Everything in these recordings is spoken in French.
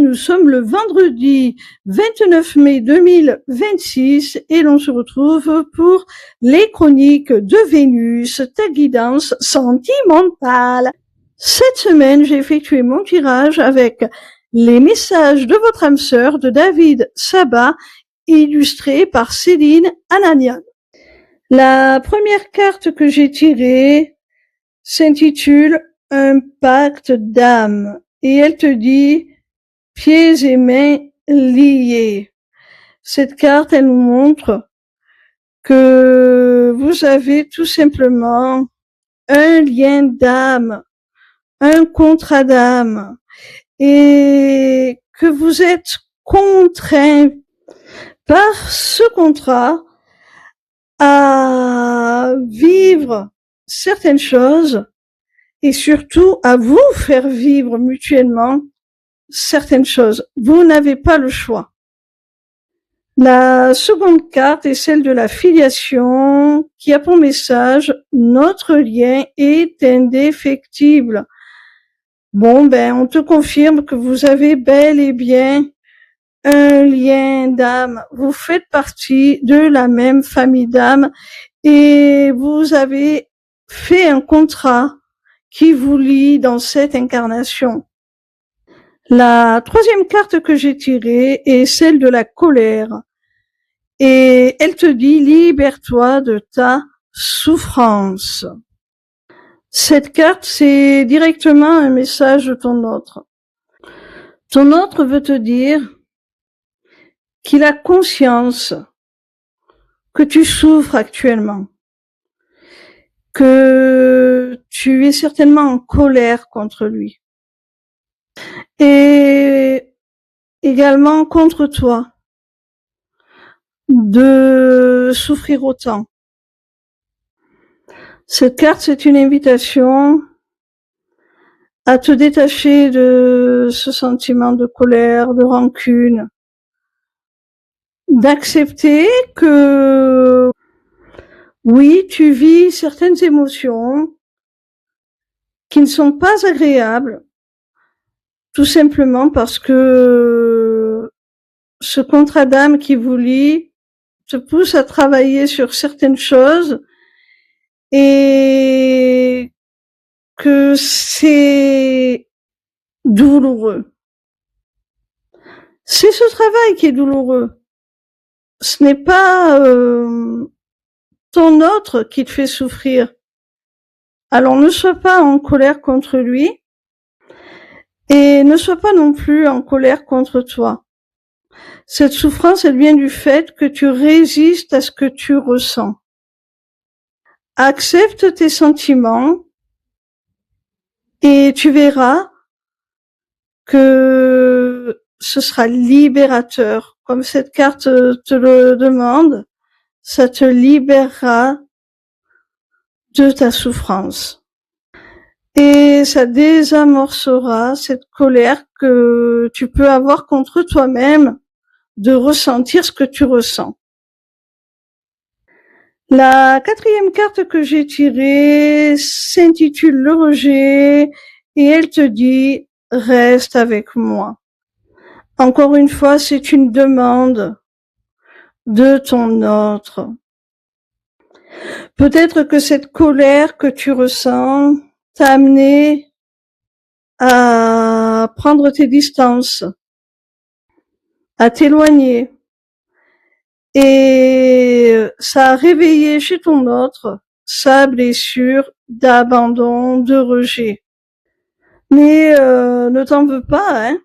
nous sommes le vendredi 29 mai 2026 et l'on se retrouve pour les chroniques de Vénus, ta guidance sentimentale. Cette semaine, j'ai effectué mon tirage avec les messages de votre âme sœur de David Sabat, illustré par Céline Ananian. La première carte que j'ai tirée s'intitule « Un pacte d'âme » et elle te dit « pieds et mains liés ». Cette carte, elle nous montre que vous avez tout simplement un lien d'âme, un contrat d'âme et que vous êtes contraint par ce contrat à vivre certaines choses et surtout à vous faire vivre mutuellement certaines choses. Vous n'avez pas le choix. La seconde carte est celle de la filiation qui a pour message « Notre lien est indéfectible ». Bon, on te confirme que vous avez bel et bien un lien d'âme. Vous faites partie de la même famille d'âme et vous avez fait un contrat qui vous lie dans cette incarnation. La troisième carte que j'ai tirée est celle de la colère. Et elle te dit, libère-toi de ta souffrance. Cette carte, c'est directement un message de ton autre. Ton autre veut te dire qu'il a conscience que tu souffres actuellement, que tu es certainement en colère contre lui et également contre toi de souffrir autant. Cette carte, c'est une invitation à te détacher de ce sentiment de colère, de rancune, d'accepter que oui, tu vis certaines émotions qui ne sont pas agréables, tout simplement parce que ce contrat d'âme qui vous lie te pousse à travailler sur certaines choses et que c'est douloureux. C'est ce travail qui est douloureux. Ce n'est pas ton autre qui te fait souffrir. Alors ne sois pas en colère contre lui et ne sois pas non plus en colère contre toi. Cette souffrance, elle vient du fait que tu résistes à ce que tu ressens. Accepte tes sentiments et tu verras que ce sera libérateur. Comme cette carte te le demande, ça te libérera de ta souffrance. Et ça désamorcera cette colère que tu peux avoir contre toi-même de ressentir ce que tu ressens. La quatrième carte que j'ai tirée s'intitule Le rejet et elle te dit « Reste avec moi ». Encore une fois, c'est une demande de ton autre. Peut-être que cette colère que tu ressens t'a amené à prendre tes distances, à t'éloigner. Et ça a réveillé chez ton autre sa blessure d'abandon, de rejet. Mais ne t'en veux pas, hein.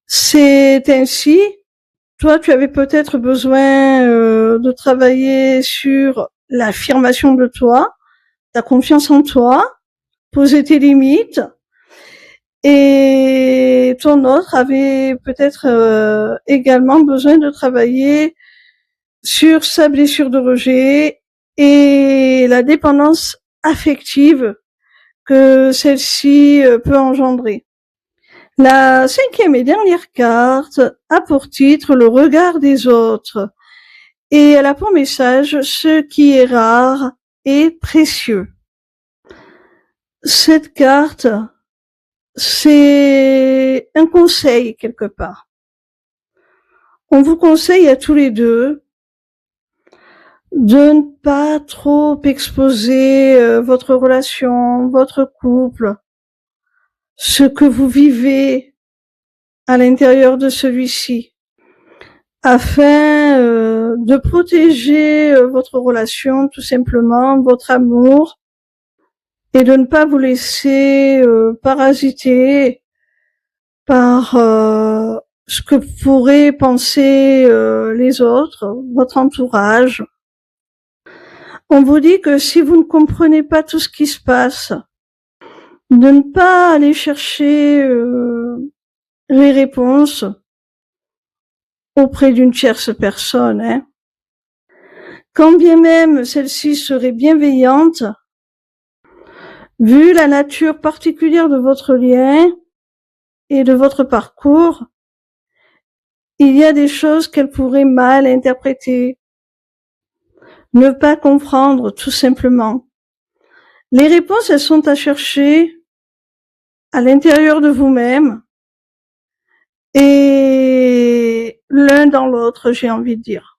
C'est ainsi. Toi, tu avais peut-être besoin de travailler sur l'affirmation de toi, ta confiance en toi, poser tes limites. Et ton autre avait peut-être également besoin de travailler sur sa blessure de rejet et la dépendance affective que celle-ci peut engendrer. La cinquième et dernière carte a pour titre Le regard des autres et elle a pour message ce qui est rare et précieux. Cette carte, c'est un conseil quelque part. On vous conseille à tous les deux de ne pas trop exposer votre relation, votre couple, ce que vous vivez à l'intérieur de celui-ci, afin de protéger votre relation, tout simplement, votre amour, et de ne pas vous laisser parasiter par ce que pourraient penser les autres, votre entourage. On vous dit que si vous ne comprenez pas tout ce qui se passe, de ne pas aller chercher les réponses auprès d'une tierce personne, hein. Quand bien même celle-ci serait bienveillante, vu la nature particulière de votre lien et de votre parcours, il y a des choses qu'elle pourrait mal interpréter, ne pas comprendre tout simplement. Les réponses, elles sont à chercher à l'intérieur de vous-même et l'un dans l'autre, j'ai envie de dire.